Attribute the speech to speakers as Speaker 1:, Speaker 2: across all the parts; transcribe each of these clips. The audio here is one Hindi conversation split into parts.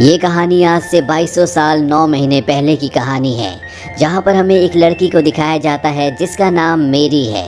Speaker 1: ये कहानी आज से 2200 साल 9 महीने पहले की कहानी है, जहाँ पर हमें एक लड़की को दिखाया जाता है जिसका नाम मेरी है।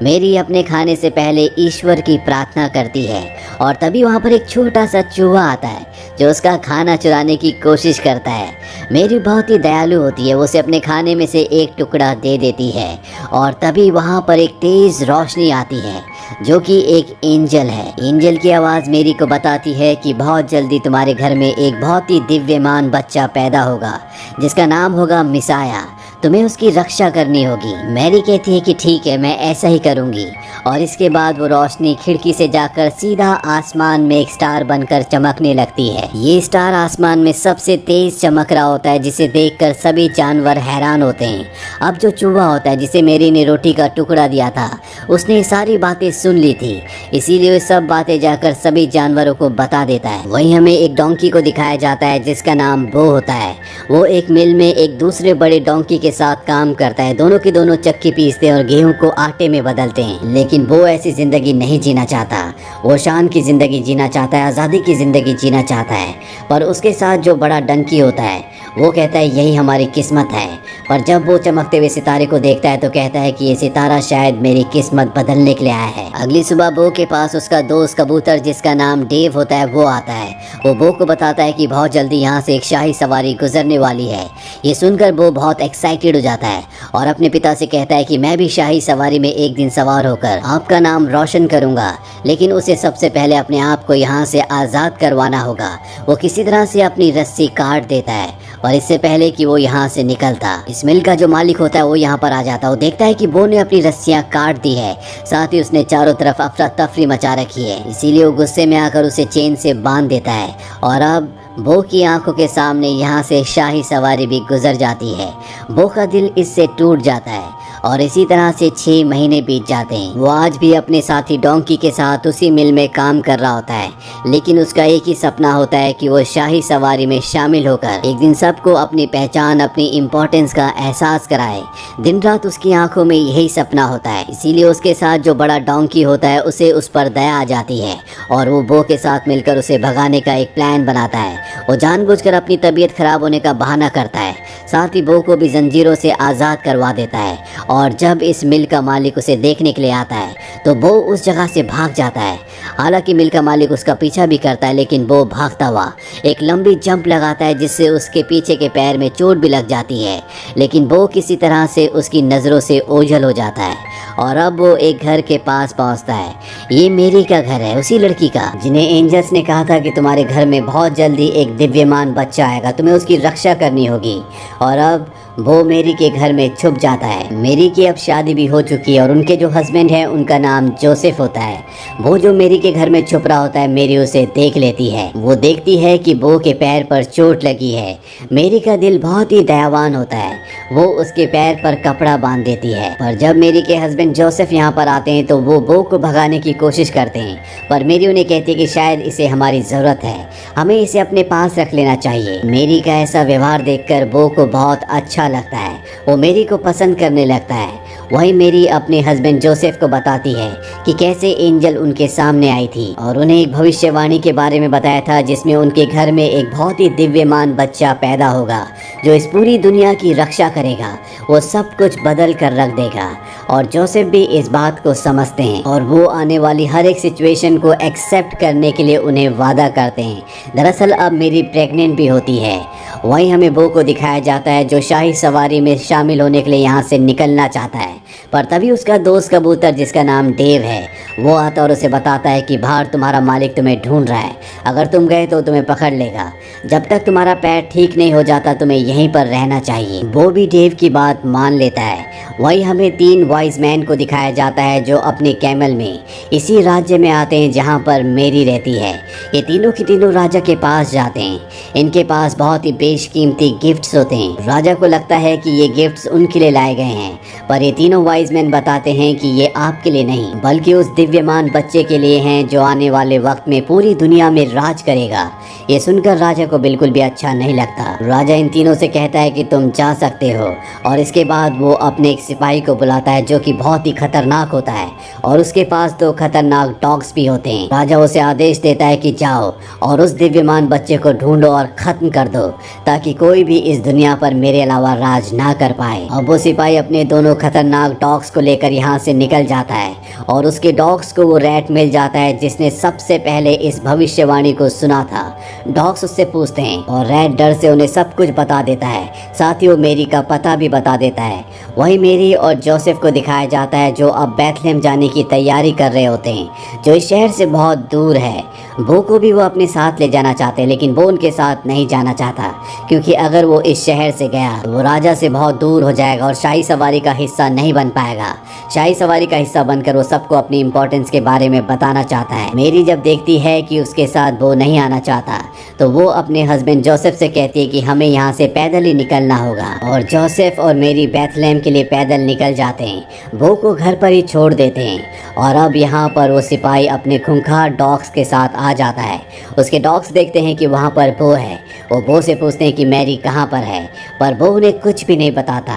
Speaker 1: मेरी अपने खाने से पहले ईश्वर की प्रार्थना करती है और तभी वहाँ पर एक छोटा सा चूहा आता है जो उसका खाना चुराने की कोशिश करता है। मेरी बहुत ही दयालु होती है, वो उसे अपने खाने में से एक टुकड़ा दे देती है और तभी वहाँ पर एक तेज़ रोशनी आती है जो कि एक एंजल है। एंजल की आवाज़ मेरी को बताती है कि बहुत जल्दी तुम्हारे घर में एक बहुत ही दिव्यमान बच्चा पैदा होगा जिसका नाम होगा मिसाया। तुम्हें उसकी रक्षा करनी होगी। मैरी कहती है कि ठीक है, मैं ऐसा ही करूँगी। और इसके बाद वो रोशनी खिड़की से जाकर सीधा आसमान में एक स्टार बनकर चमकने लगती है। ये स्टार आसमान में सबसे तेज चमक रहा होता है जिसे देखकर सभी जानवर हैरान होते हैं। अब जो चूहा होता है जिसे मेरी ने रोटी का टुकड़ा दिया था, उसने सारी बातें सुन ली थी, इसीलिए वो सब बातें जाकर सभी जानवरों को बता देता है। वहीं हमें एक डोंकी को दिखाया जाता है जिसका नाम बो होता है। वो एक मिल में एक दूसरे बड़े डोंकी के साथ काम करता है। दोनों के दोनों चक्की पीसते हैं और गेहूं को आटे में बदलते हैं। लेकिन वो ऐसी जिंदगी नहीं जीना चाहता। वो शान की जिंदगी जीना चाहता है, आज़ादी की जिंदगी जीना चाहता है। पर उसके साथ जो बड़ा डंकी होता है वो कहता है यही हमारी किस्मत है। पर जब वो चमकते हुए सितारे को देखता है तो कहता है कि ये सितारा शायद मेरी किस्मत बदलने के लिए आया है। अगली सुबह बो के पास उसका दोस्त कबूतर जिसका नाम डेव होता है वो आता है। वो बो को बताता है कि बहुत जल्दी यहाँ से एक शाही सवारी गुजरने वाली है। ये सुनकर बो बहुत एक्साइटेड हो जाता है और अपने पिता से कहता है कि मैं भी शाही सवारी में एक दिन सवार होकर आपका नाम रोशन करूँगा, लेकिन उसे सबसे पहले अपने आप को यहाँ से आज़ाद करवाना होगा। वो किसी तरह से अपनी रस्सी काट देता है और इससे पहले कि वो यहाँ से निकलता, इस मिल का जो मालिक होता है वो यहाँ पर आ जाता है। वो देखता है कि बो ने अपनी रस्सियाँ काट दी है, साथ ही उसने चारों तरफ अफरा तफरी मचा रखी है। इसीलिए वो गुस्से में आकर उसे चेन से बांध देता है और अब बो की आंखों के सामने यहाँ से शाही सवारी भी गुजर जाती है। बो का दिल इससे टूट जाता है और इसी तरह से 6 महीने बीत जाते हैं। वो आज भी अपने साथी डोंकी के साथ उसी मिल में काम कर रहा होता है, लेकिन उसका एक ही सपना होता है कि वो शाही सवारी में शामिल होकर एक दिन सबको अपनी पहचान, अपनी इम्पोर्टेंस का एहसास कराए। दिन रात उसकी आंखों में यही सपना होता है। इसीलिए उसके साथ जो बड़ा डोंकी होता है उसे उस पर दया आ जाती है और वो बो के साथ मिलकर उसे भगाने का एक प्लान बनाता है। वो जानबूझकर अपनी तबीयत खराब होने का बहाना करता है, साथ ही बो को भी जंजीरों से आज़ाद करवा देता है। और जब इस मिल का मालिक उसे देखने के लिए आता है तो बो उस जगह से भाग जाता है। हालांकि मिल का मालिक उसका पीछा भी करता है, लेकिन बो भागता हुआ एक लंबी जंप लगाता है जिससे उसके पीछे के पैर में चोट भी लग जाती है। लेकिन बो किसी तरह से उसकी नज़रों से ओझल हो जाता है और अब वो एक घर के पास पहुंचता है। ये मेरी का घर है, उसी लड़की का जिन्हें एंजल्स ने कहा था कि तुम्हारे घर में बहुत जल्दी एक दिव्यमान बच्चा आएगा, तुम्हें उसकी रक्षा करनी होगी। और अब वो मेरी के घर में छुप जाता है। मेरी की अब शादी भी हो चुकी है और उनके जो हस्बैंड है उनका नाम जोसेफ होता है। वो जो मेरी के घर में छुप रहा होता है, मेरी उसे देख लेती है। वो देखती है कि बो के पैर पर चोट लगी है। मेरी का दिल बहुत ही दयावान होता है, वो उसके पैर पर कपड़ा बांध देती है। पर जब मेरी के हस्बैंड जोसेफ यहाँ पर आते हैं तो वो बो को भगाने की कोशिश करते हैं, पर मेरी उन्हें कहती है कि शायद इसे हमारी ज़रूरत है, हमें इसे अपने पास रख लेना चाहिए। मेरी का ऐसा व्यवहार देखकर बो को बहुत अच्छा लगता है, वो मेरी को पसंद करने लगता है। वही मेरी अपने हस्बैंड जोसेफ को बताती है कि कैसे एंजल उनके सामने आई थी और उन्हें एक भविष्यवाणी के बारे में बताया था जिसमें उनके घर में एक बहुत ही दिव्यमान बच्चा पैदा होगा जो इस पूरी दुनिया की रक्षा करेगा, वो सब कुछ बदल कर रख देगा। और जोसेफ भी इस बात को समझते हैं और वो आने वाली हर एक सिचुएशन को एक्सेप्ट करने के लिए उन्हें वादा करते हैं। दरअसल अब मेरी प्रेग्नेंट भी होती है। वहीं हमें बो को दिखाया जाता है जो शाही सवारी में शामिल होने के लिए यहाँ से निकलना चाहता है, पर तभी उसका दोस्त कबूतर जिसका नाम डेव है वो आता और उसे बताता है कि बाहर तुम्हारा मालिक तुम्हें ढूंढ रहा है, अगर तुम गए तो तुम्हें पकड़ लेगा। जब तक तुम्हारा पैर ठीक नहीं हो जाता तुम्हें यहीं पर रहना चाहिए। वो भी डेव की बात मान लेता है। वही हमें 3 वाइज मैन को दिखाया जाता है जो अपने कैमल में इसी राज्य में आते हैं जहाँ पर मेरी रहती है। ये तीनों की तीनों राजा के पास जाते हैं। इनके पास बहुत ही बेशकीमती गिफ्ट्स होते हैं। राजा को लगता है कि ये गिफ्ट्स उनके लिए लाए गए हैं, पर ये तीनों वाइज मैन बताते हैं कि ये आपके लिए नहीं बल्कि उस दिव्यमान बच्चे के लिए हैं जो आने वाले वक्त में पूरी दुनिया में राज करेगा। ये सुनकर राजा को बिल्कुल भी अच्छा नहीं लगता। राजा इन तीनों से कहता है कि तुम जा सकते हो, और इसके बाद वो अपने एक सिपाही को बुलाता है जो कि बहुत ही खतरनाक होता है और उसके पास 2 खतरनाक डॉग्स भी होते हैं। राजा उसे आदेश देता है कि जाओ और उस दिव्यमान बच्चे को ढूंढो और खत्म कर दो ताकि कोई भी इस दुनिया पर मेरे अलावा राज ना कर पाए। अब वो सिपाही अपने दोनों खतरनाक डॉग्स को लेकर यहाँ से निकल जाता है और उसके डॉग्स को वो रैट मिल जाता है जिसने सबसे पहले इस भविष्यवाणी को सुना था। डॉग्स उससे पूछते हैं और रैट डर से उन्हें सब कुछ बता देता है, साथ ही वो मेरी का पता भी बता देता है। वही मेरी और जोसेफ को दिखाया जाता है जो अब बैथलेहम जाने की तैयारी कर रहे होते हैं जो इस शहर से बहुत दूर है। बो को भी वो अपने साथ ले जाना चाहते हैं, लेकिन वो उनके साथ नहीं जाना चाहता क्योंकि अगर वो इस शहर से गया तो वो राजा से बहुत दूर हो जाएगा और शाही सवारी का हिस्सा नहीं बन पाएगा। शाही सवारी का हिस्सा बनकर वो सबको अपनी इम्पोर्टेंस के बारे में बताना चाहता है। मेरी जब देखती है कि उसके साथ वो नहीं आना चाहता तो वो अपने हस्बैंड जोसेफ से कहती है कि हमें यहाँ से पैदल ही निकलना होगा, और जोसेफ और मेरी बैथलेहम के लिए पैदल निकल जाते हैं। बो को घर पर ही छोड़ देते हैं और अब यहाँ पर वो सिपाही अपने खूंखार डॉग्स के साथ आ जाता है। उसके डॉग्स देखते हैं कि वहाँ पर बो है। वो बो से पूछते हैं कि मैरी कहाँ पर है, पर बो उन्हें कुछ भी नहीं बताता।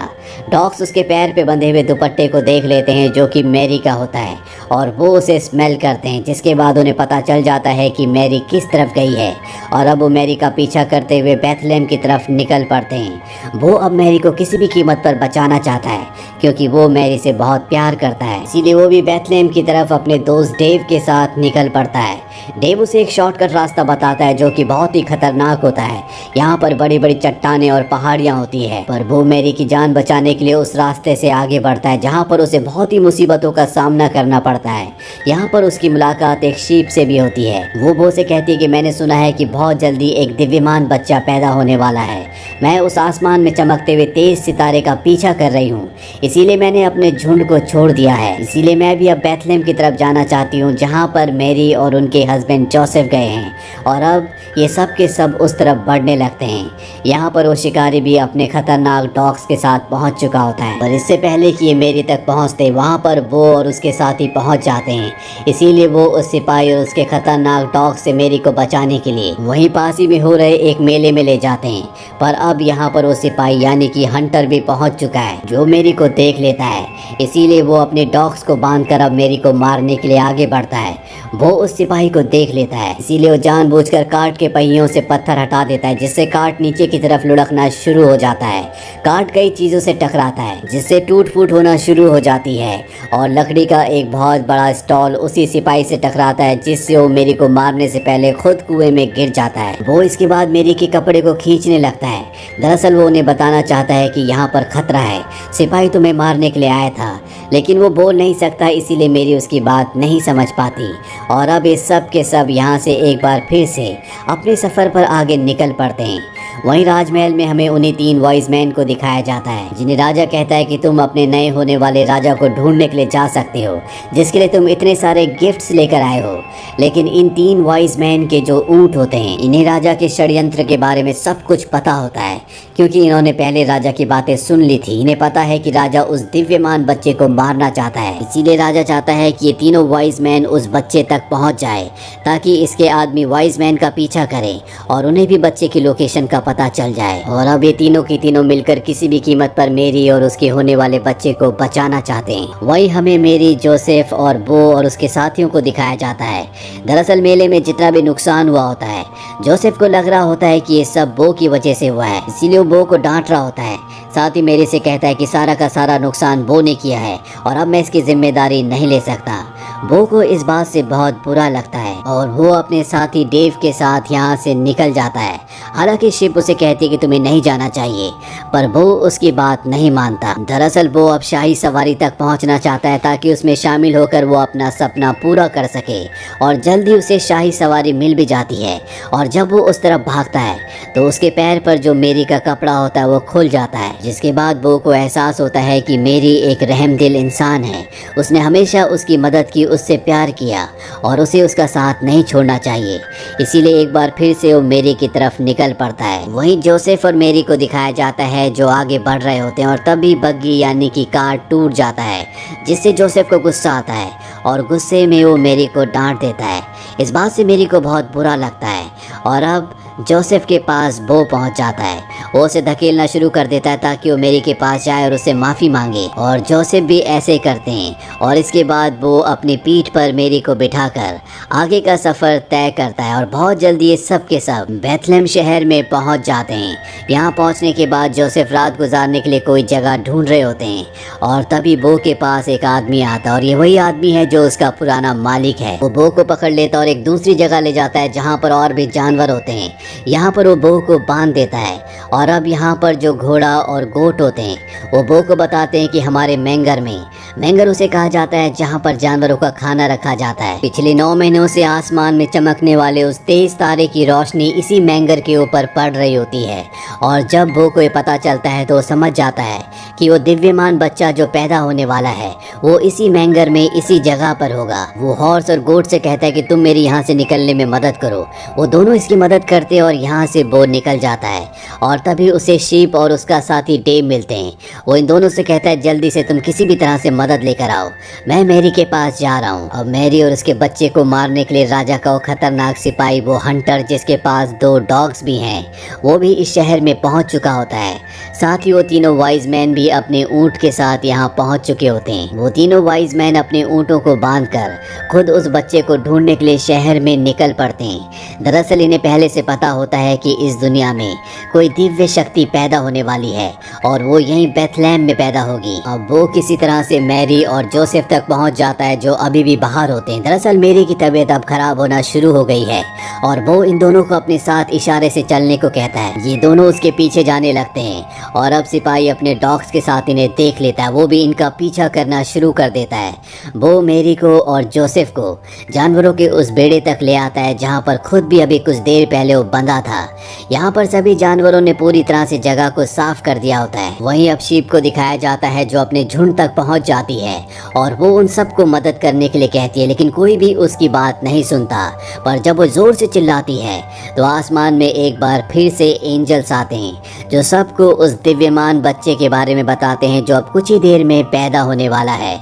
Speaker 1: डॉग्स उसके पैर पे बंधे हुए दुपट्टे को देख लेते हैं जो कि मैरी का होता है और वो उसे स्मेल करते हैं, जिसके बाद उन्हें पता चल जाता है कि मैरी किस तरफ गई है और अब वो मैरी का पीछा करते हुए बैथलेहम की तरफ निकल पड़ते हैं। वो अब मैरी को किसी भी कीमत पर बचाना चाहता है क्योंकि वो मैरी से बहुत प्यार करता है, इसीलिए वो भी बैथलेहम की तरफ अपने दोस्त डेव के साथ निकल पड़ता है। डेव उसे एक शॉर्टकट रास्ता बताता है जो कि बहुत ही खतरनाक होता है। यहाँ पर बड़ी बड़ी चट्टानें और पहाड़ियाँ होती है, पर वो मैरी की जान बचाने के लिए उस रास्ते से आगे बढ़ता है जहाँ पर उसे बहुत ही मुसीबतों का सामना करना पड़ता है। यहाँ पर उसकी मुलाकात एक शीप से भी होती है। वो बो से कहती है कि मैंने सुना है कि बहुत जल्दी एक दिव्यमान बच्चा पैदा होने वाला है। मैं उस आसमान में चमकते हुए तेज सितारे का पीछा कर रही हूँ, इसीलिए मैंने अपने झुंड को छोड़ दिया है। इसीलिए मैं भी अब बैथलेहम की तरफ जाना चाहती हूँ जहाँ पर मैरी और उनके हस्बैंड जोसेफ गए हैं, और अब ये सब के सब उस तरफ बढ़ने लगते हैं। यहाँ पर वो शिकारी भी अपने खतरनाक डॉग्स के साथ पहुँच चुका होता है, पर इससे पहले कि ये मेरी तक पहुँचते वहाँ पर वो और उसके साथी पहुँच जाते हैं। इसीलिए वो उस सिपाही और उसके खतरनाक डॉग से मेरी को बचाने के लिए वहीं पास ही में हो रहे एक मेले में ले जाते हैं। पर अब यहाँ पर वो सिपाही यानी कि हंटर भी पहुँच चुका है जो मेरी को देख लेता है, इसीलिए वो अपने डॉग्स को बांधकर अब मेरी को मारने के लिए आगे बढ़ता है। वो उस सिपाही को देख लेता है, इसीलिए वो जानबूझकर कार्ट के पहियों से पत्थर हटा देता है जिससे कार्ट नीचे की तरफ लुढ़कना शुरू हो जाता है। कार्ट कई चीज़ों से टकराता है जिससे टूट फूट होना शुरू हो जाती है, और लकड़ी का एक बहुत बड़ा स्टॉल उसी सिपाही से टकराता है जिससे वो मेरी को मारने से पहले खुद कुएं में गिर जाता है। वो इसके बाद मेरी के कपड़े को खींचने लगता है। दरअसल वो उन्हें बताना चाहता है कि यहाँ पर खतरा है, सिपाही तुम्हें मारने के लिए आया था, लेकिन वो बोल नहीं सकता, इसीलिए मेरी उसकी बात नहीं समझ पाती। और अब इस सब के सब यहाँ से एक बार फिर से अपने सफ़र पर आगे निकल पड़ते हैं। वहीं राजमहल में हमें उन्हीं 3 वॉइस मैन को दिखाया जाता है जिन्हें राजा कहता है कि तुम अपने नए होने वाले राजा को ढूंढने के लिए जा सकते हो, जिसके लिए तुम इतने सारे गिफ्ट्स लेकर आए हो। लेकिन इन 3 वॉइस मैन के जो ऊँट होते हैं, इन्हें राजा के षड्यंत्र के बारे में सब कुछ पता होता है क्योंकि इन्होंने पहले राजा की बातें सुन ली थी। इन्हें पता है कि राजा उस दिव्यमान बच्चे को मारना चाहता है, इसीलिए राजा चाहता है कि ये तीनों वॉइस मैन उस बच्चे तक पहुंच जाए ताकि इसके आदमी वॉइस मैन का पीछा करें और उन्हें भी बच्चे की लोकेशन का पता चल जाए। और अब ये तीनों की तीनों मिलकर किसी भी कीमत पर मेरी और उसके होने वाले बच्चे को बचाना चाहते हैं। वही हमें मेरी, जोसेफ और बो और उसके साथियों को दिखाया जाता है। दरअसल मेले में जितना भी नुकसान हुआ होता है, जोसेफ को लग रहा होता है कि ये सब बो की वजह से हुआ है, इसीलिए वो बो को डांट रहा होता है। साथ ही मेरे से कहता है कि सारा का सारा नुकसान बो ने किया है और अब मैं इसकी जिम्मेदारी नहीं ले सकता। बो को इस बात से बहुत बुरा लगता है और वो अपने साथी डेव के साथ यहाँ से निकल जाता है। हालांकि शिप उसे कहती है कि तुम्हें नहीं जाना चाहिए, पर वो उसकी बात नहीं मानता। दरअसल वो अब शाही सवारी तक पहुँचना चाहता है ताकि उसमें शामिल होकर वो अपना सपना पूरा कर सके, और जल्दी उसे शाही सवारी मिल भी जाती है। और जब वो उस तरफ भागता है तो उसके पैर पर जो मेरी का कपड़ा होता है वो खुल जाता है, जिसके बाद बो को एहसास होता है कि मेरी एक रहमदिल इंसान है। उसने हमेशा उसकी मदद की उससे प्यार किया और उसे उसका साथ नहीं छोड़ना चाहिए। इसीलिए एक बार फिर से वो मेरी की तरफ निकल पड़ता है। वहीं जोसेफ और मेरी को दिखाया जाता है जो आगे बढ़ रहे होते हैं और तभी बग्गी यानी कि कार टूट जाता है, जिससे जोसेफ को गुस्सा आता है और गुस्से में वो मेरी को डांट देता है। इस बात से मेरी को बहुत बुरा लगता है और अब जोसेफ के पास बो पहुंच जाता है। वो उसे धकेलना शुरू कर देता है ताकि वो मेरी के पास जाए और उससे माफ़ी मांगे, और जोसेफ भी ऐसे करते हैं। और इसके बाद वो अपनी पीठ पर मेरी को बिठाकर आगे का सफ़र तय करता है और बहुत जल्दी ये सब के सब बेथलेहम शहर में पहुंच जाते हैं। यहाँ पहुंचने के बाद जोसेफ रात गुजारने के लिए कोई जगह ढूंढ रहे होते हैं और तभी बो के पास एक आदमी आता है और ये वही आदमी है जो उसका पुराना मालिक है। वो बो को पकड़ लेता है और एक दूसरी जगह ले जाता है जहाँ पर और भी जानवर होते हैं। यहाँ पर वो बो को बांध देता है और अब यहाँ पर जो घोड़ा और गोट होते हैं वो बो को बताते हैं कि हमारे मैंगर उसे कहा जाता है जहाँ पर जानवरों का खाना रखा जाता है। पिछले 9 महीनों से आसमान में चमकने वाले उस तेज तारे की रोशनी इसी मैंगर के ऊपर पड़ रही होती है और जब बो को ये पता चलता है तो वो समझ जाता है कि वो दिव्यमान बच्चा जो पैदा होने वाला है वो इसी मैंगर में इसी जगह पर होगा। वो हॉर्स और गोट से कहता है कि तुम मेरी यहाँ से निकलने में मदद करो। वो दोनों इसकी मदद करते और यहाँ से बो निकल जाता है और तभी उसे शीप और उसका साथी डेव मिलते हैं। वो इन दोनों से कहता है जल्दी से तुम किसी भी तरह से मदद लेकर आओ, मैं मैरी के पास जा रहा हूँ। अब मैरी और उसके बच्चे को मारने के लिए राजा का वो खतरनाक सिपाही वो हंटर जिसके पास 2 डॉग्स भी हैं वो भी इस शहर में पहुँच चुका होता है। साथ ही वो तीनों वाइज मैन भी अपने ऊँट के साथ यहाँ पहुँच चुके होते हैं। वो तीनों वाइज मैन अपने ऊँटों को बांधकर खुद उस बच्चे को ढूंढने के लिए शहर में निकल पड़ते हैं। दरअसल इन्हें पहले से पता होता है कि इस दुनिया में कोई दिव्य शक्ति पैदा होने वाली है और वो यहीं बेथलेहम में पैदा होगी। अब वो किसी तरह से मैरी और जोसेफ तक पहुंच जाता है जो अभी भी बाहर होते हैं। दरअसल मैरी की तबीयत अब खराब होना शुरू हो गई है और वो इन दोनों को अपने साथ इशारे से चलने को कहता है। ये दोनों उसके पीछे जाने लगते हैं और अब सिपाही अपने डॉग्स के साथ इन्हें देख लेता है। वो भी इनका पीछा करना शुरू कर देता है। वो मैरी को और जोसेफ को जानवरों के उस बेड़े तक ले आता है जहाँ पर खुद भी अभी कुछ देर पहले वो बंधा था। यहाँ पर सभी जानवरों ने पूरी तरह से जगह को साफ कर दिया होता है। वहीं अब शीप को दिखाया जाता है जो अपने झुंड तक पहुँच जाती है और वो उन सबको मदद करने के लिए कहती है, लेकिन कोई भी उसकी बात नहीं सुनता। पर जब वो जोर से चिल्लाती है तो आसमान में एक बार फिर से एंजल्स आते हैं जो सबको उस दिव्यमान बच्चे के बारे में बताते हैं जो अब कुछ ही देर में पैदा होने वाला है।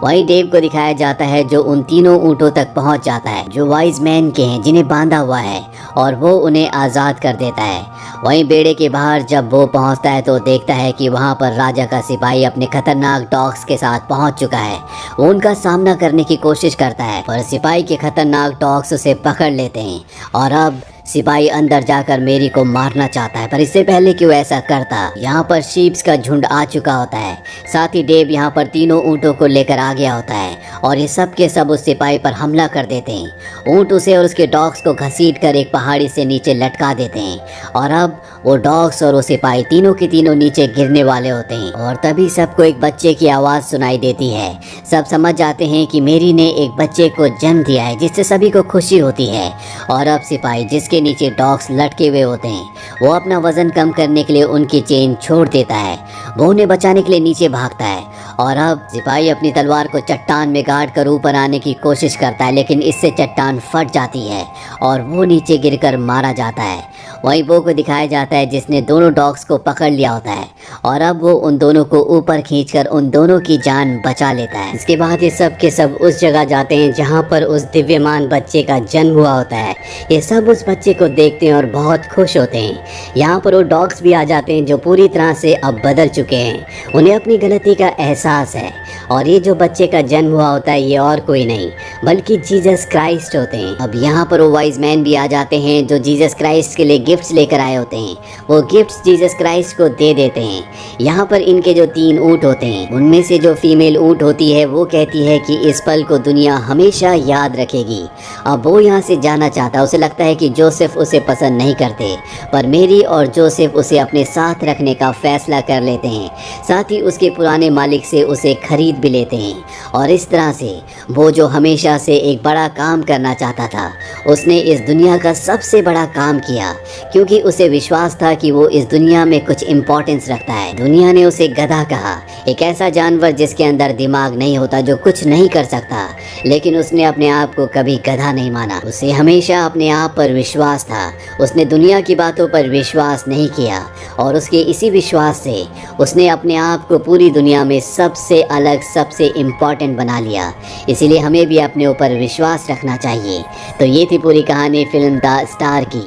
Speaker 1: वहीं डेव को दिखाया जाता है जो उन तीनों ऊँटों तक पहुंच जाता है जो वाइज मैन के हैं जिन्हें बांधा हुआ है और वो उन्हें आज़ाद कर देता है। वहीं बेड़े के बाहर जब वो पहुंचता है तो देखता है कि वहां पर राजा का सिपाही अपने खतरनाक डॉग्स के साथ पहुंच चुका है। वो उनका सामना करने की कोशिश करता है पर सिपाही के खतरनाक डॉग्स उसे पकड़ लेते हैं और अब सिपाही अंदर जाकर मेरी को मारना चाहता है, पर इससे पहले कि वो ऐसा करता यहाँ पर शीप्स का झुंड आ चुका होता है। साथ ही डेव यहाँ पर तीनों ऊँटों को लेकर आ गया होता है और ये सब के सब उस सिपाही पर हमला कर देते हैं। ऊँट उसे और उसके डॉग्स को घसीट कर एक पहाड़ी से नीचे लटका देते हैं और अब वो डॉग्स और वो सिपाही तीनों के तीनों नीचे गिरने वाले होते हैं और तभी सबको एक बच्चे की आवाज़ सुनाई देती है। सब समझ जाते हैं कि मेरी ने एक बच्चे को जन्म दिया है जिससे सभी को खुशी होती है। और अब सिपाही जिसके नीचे डॉग्स लटके हुए होते हैं वो अपना वजन कम करने के लिए उनकी चेन छोड़ देता है। वो उन्हें बचाने के लिए नीचे भागता है और अब सिपाही अपनी तलवार को चट्टान में गाड़ कर ऊपर आने की कोशिश करता है, लेकिन इससे चट्टान फट जाती है और वो नीचे गिरकर मारा जाता है। वहीं वो को दिखाया जाता है जिसने दोनों डॉग्स को पकड़ लिया होता है और अब वो उन दोनों को ऊपर खींचकर उन दोनों की जान बचा लेता है। इसके बाद ये सब के सब उस जगह जाते हैं जहाँ पर उस दिव्यमान बच्चे का जन्म हुआ होता है। ये सब उस बच्चे को देखते हैं और बहुत खुश होते हैं। यहाँ पर वो डॉग्स भी आ जाते हैं जो पूरी तरह से अब बदल चुके हैं। उन्हें अपनी गलती का एहसास है और ये जो बच्चे का जन्म हुआ होता है ये और कोई नहीं बल्कि जीसस क्राइस्ट होते हैं। अब यहाँ पर वो वाइज मैन भी आ जाते हैं जो जीसस क्राइस्ट के लिए गिफ्ट्स लेकर आए होते हैं। वो गिफ्ट्स जीसस क्राइस्ट को दे देते हैं। यहाँ पर इनके जो 3 ऊँट होते हैं उनमें से जो फीमेल ऊँट होती है वो कहती है कि इस पल को दुनिया हमेशा याद रखेगी। अब वो यहाँ से जाना चाहता है। उसे लगता है कि जोसेफ उसे पसंद नहीं करते, पर मेरी और जोसेफ उसे अपने साथ रखने का फैसला कर लेते हैं। साथ ही उसके पुराने मालिक से उसे खरीद खरीद भी लेते हैं। और इस तरह से वो जो हमेशा से एक बड़ा काम करना चाहता था, उसने इस दुनिया का सबसे बड़ा काम किया, क्योंकि उसे विश्वास था कि वो इस दुनिया में कुछ इम्पोर्टेंस रखता है। दुनिया ने उसे गधा कहा, एक ऐसा जानवर जिसके अंदर दिमाग नहीं होता, जो कुछ नहीं कर सकता, लेकिन उसने अपने आप को कभी गधा नहीं माना। उसे हमेशा अपने आप पर विश्वास था। उसने दुनिया की बातों पर विश्वास नहीं किया, और उसके इसी विश्वास से उसने अपने आप को पूरी दुनिया में सबसे अलग, सबसे इम्पॉर्टेंट बना लिया। इसीलिए हमें भी अपने ऊपर विश्वास रखना चाहिए। तो ये थी पूरी कहानी फिल्म द स्टार की।